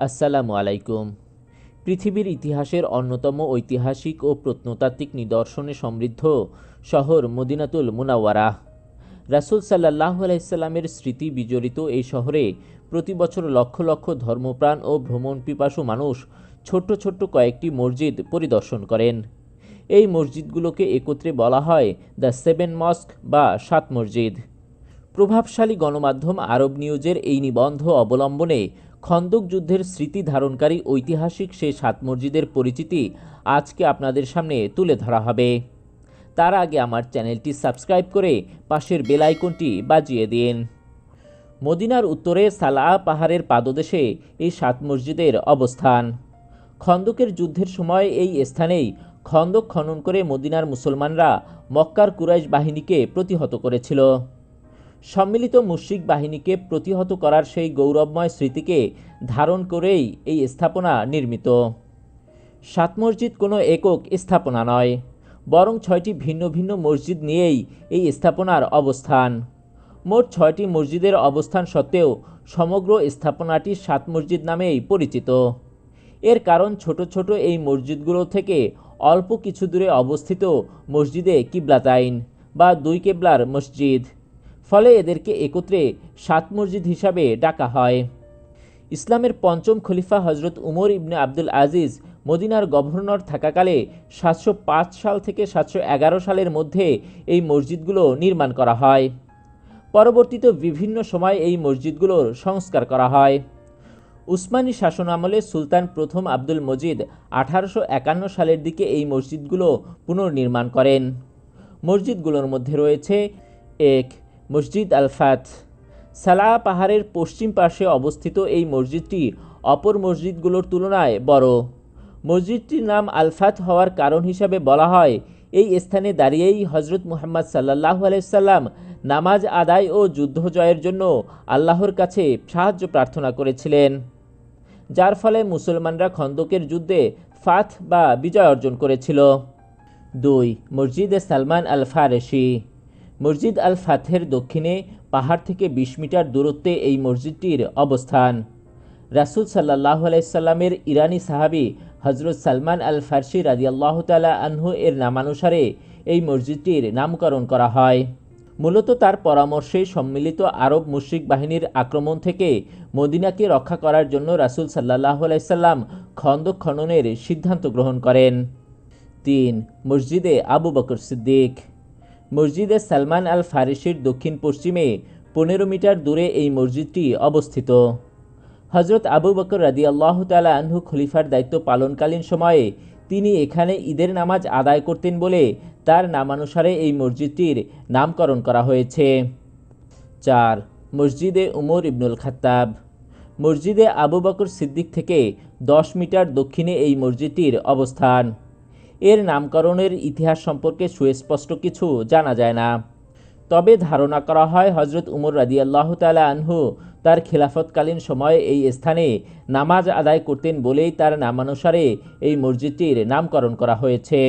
আসসালামু আলাইকুম। পৃথিবীর ইতিহাসের অন্যতম ঐতিহাসিক ও প্রত্নতাত্ত্বিক নিদর্শনে সমৃদ্ধ শহর মদিনাতুল মুনাওয়ারা। রাসূল সাল্লাল্লাহু আলাইহি সাল্লামের স্মৃতি বিজড়িত এই শহরে প্রতি বছর লক্ষ লক্ষ ধর্মপ্রাণ ও ভ্রমণপিপাসু মানুষ ছোট্ট ছোট্ট কয়েকটি মসজিদ পরিদর্শন করেন। এই মসজিদগুলোকে একত্রে বলা হয় দ্য সেভেন মস্ক বা সাত মসজিদ। প্রভাবশালী গণমাধ্যম আরব নিউজের এই নিবন্ধ অবলম্বনে খন্দক যুদ্ধের স্মৃতি ধারণকারী ঐতিহাসিক সেই সাত মসজিদের পরিচিতি আজকে আপনাদের সামনে তুলে ধরা হবে। তার আগে আমার চ্যানেলটি সাবস্ক্রাইব করে পাশের বেল আইকনটি বাজিয়ে দিন। মদিনার উত্তরে সালাহ পাহাড়ের পাদদেশে এই সাত মসজিদের অবস্থান। খন্দকের যুদ্ধের সময় এই স্থানেই খন্দক খনন করে মদিনার মুসলমানরা মক্কার কুরাইশ বাহিনীকে প্রতিহত করেছিল। সম্মিলিত মুশরিক বাহিনীকে প্রতিহত করার সেই গৌরবময় স্মৃতিকে ধারণ করেই এই স্থাপনা নির্মিত। সাত মসজিদ কোনো একক স্থাপনা নয়, বরং ছয়টি ভিন্ন ভিন্ন মসজিদ নিয়েই এই স্থাপনার অবস্থান। মোট ছয়টি মসজিদের অবস্থান সত্ত্বেও সমগ্র স্থাপনাটি সাত মসজিদ নামেই পরিচিত। এর কারণ ছোট ছোট এই মসজিদগুলো থেকে অল্প কিছু দূরে অবস্থিত মসজিদে কিবলাতাইন বা দুই কেবলার মসজিদ, ফলে এদেরকে একত্রে সাত মসজিদ হিসাবে ডাকা হয়। ইসলামের পঞ্চম খলিফা হজরত উমর ইবনে আব্দুল আজিজ মদিনার গভর্নর থাকাকালে 705 সাল থেকে 711 সালের মধ্যে এই মসজিদগুলো নির্মাণ করা হয়। পরবর্তীতে বিভিন্ন সময় এই মসজিদগুলোর সংস্কার করা হয়। উসমানী শাসনামলে সুলতান প্রথম আব্দুল মজিদ 1851 সালের দিকে এই মসজিদগুলো পুনর্নির্মাণ করেন। মসজিদগুলোর মধ্যে রয়েছে এক, মসজিদ আল ফাত। সালাহ পাহাড়ের পশ্চিম পার্শ্বে অবস্থিত এই মসজিদটি অপর মসজিদগুলোর তুলনায় বড়। মসজিদটির নাম আল ফাত হওয়ার কারণ হিসাবে বলা হয়, এই স্থানে দাঁড়িয়েই হজরত মুহাম্মদ সাল্লাল্লাহু আলাইহি সাল্লাম নামাজ আদায় ও যুদ্ধ জয়ের জন্য আল্লাহর কাছে সাহায্য প্রার্থনা করেছিলেন, যার ফলে মুসলমানরা খন্দকের যুদ্ধে ফাত বা বিজয় অর্জন করেছিল। 2, মসজিদে সালমান আল ফারেসি। মসজিদ আল ফাথের দক্ষিণে পাহাড় থেকে 20 মিটার দূরত্বে এই মসজিদটির অবস্থান। রাসূল সাল্লাল্লাহু আলাইহি সাল্লামের ইরানি সাহাবী হজরত সালমান আল ফারসি রাদিয়াল্লাহু তাআলা আনহু এর নামানুসারে এই মসজিদটির নামকরণ করা হয়। মূলত তার পরামর্শে সম্মিলিত আরব মুশরিক বাহিনীর আক্রমণ থেকে মদিনাকে রক্ষা করার জন্য রাসূল সাল্লাল্লাহু আলাইহি সাল্লাম খন্দক খননের সিদ্ধান্ত গ্রহণ করেন। 3, মসজিদে আবু বকর সিদ্দিক। মসজিদে সালমান আল ফারিসির দক্ষিণ পশ্চিমে 15 মিটার দূরে এই মসজিদটি অবস্থিত। হজরত আবু বকর রাদিয়াল্লাহু তাআলা আনহু খলিফার দায়িত্ব পালনকালীন সময়ে তিনি এখানে ঈদের নামাজ আদায় করতেন বলে তার নামানুসারে এই মসজিদটির নামকরণ করা হয়েছে। 4, মসজিদে উমর ইবনুল খাত্তাব। মসজিদে আবু বকর সিদ্দিক থেকে 10 মিটার দক্ষিণে এই মসজিদটির অবস্থান। এর নামকরণের ইতিহাস সম্পর্কে সুস্পষ্ট কিছু জানা যায় না, তবে ধারণা করা হয় হজরত উমর রাদিয়াল্লাহু তাআলা আনহু তার খিলাফতকালীন সময়ে এই স্থানে নামাজ আদায় করতেন বলেই তার নামানুসারে এই মসজিদটির নামকরণ করা হয়েছে।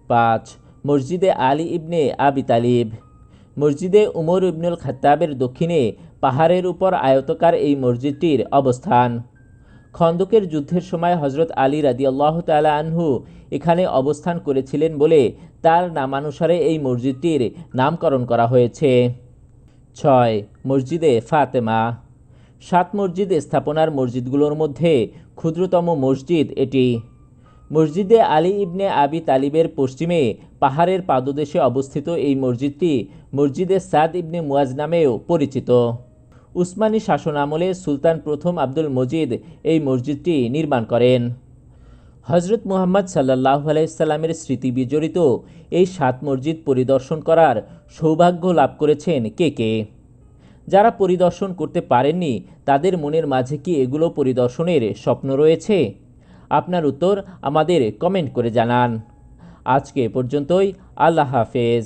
5, মসজিদে আলী ইবনে আবি তালিব। মসজিদে উমর ইবনুল খাত্তাবের দক্ষিণে পাহাড়ের উপর আয়তাকার এই মসজিদটির অবস্থান। খন্দকের যুদ্ধের সময় হজরত আলী রাদিয়াল্লাহু তাআলা আনহু এখানে অবস্থান করেছিলেন বলে তার নামানুসারে এই মসজিদটির নামকরণ করা হয়েছে। 6, মসজিদে ফাতেমা। 7 মসজিদ স্থাপনার মসজিদগুলোর মধ্যে ক্ষুদ্রতম মসজিদ এটি। মসজিদে আলী ইবনে আবি তালিবের পশ্চিমে পাহাড়ের পাদদেশে অবস্থিত এই মসজিদটি মসজিদে সাদ ইবনে মুয়াজ নামেও পরিচিত। উসমানী শাসনামলে সুলতান প্রথম আব্দুল মজিদ এই মসজিদটি নির্মাণ করেন। হজরত মুহাম্মদ সাল্লাল্লাহু আলাইহি সাল্লামের স্মৃতি বিজড়িত এই 7 মসজিদ পরিদর্শন করার সৌভাগ্য লাভ করেছেন কে কে? যারা পরিদর্শন করতে পারেননি তাদের মনের মাঝে কি এগুলো পরিদর্শনের স্বপ্ন রয়েছে? আপনার উত্তর আমাদের কমেন্ট করে জানান। আজকে পর্যন্তই। আল্লাহ হাফেজ।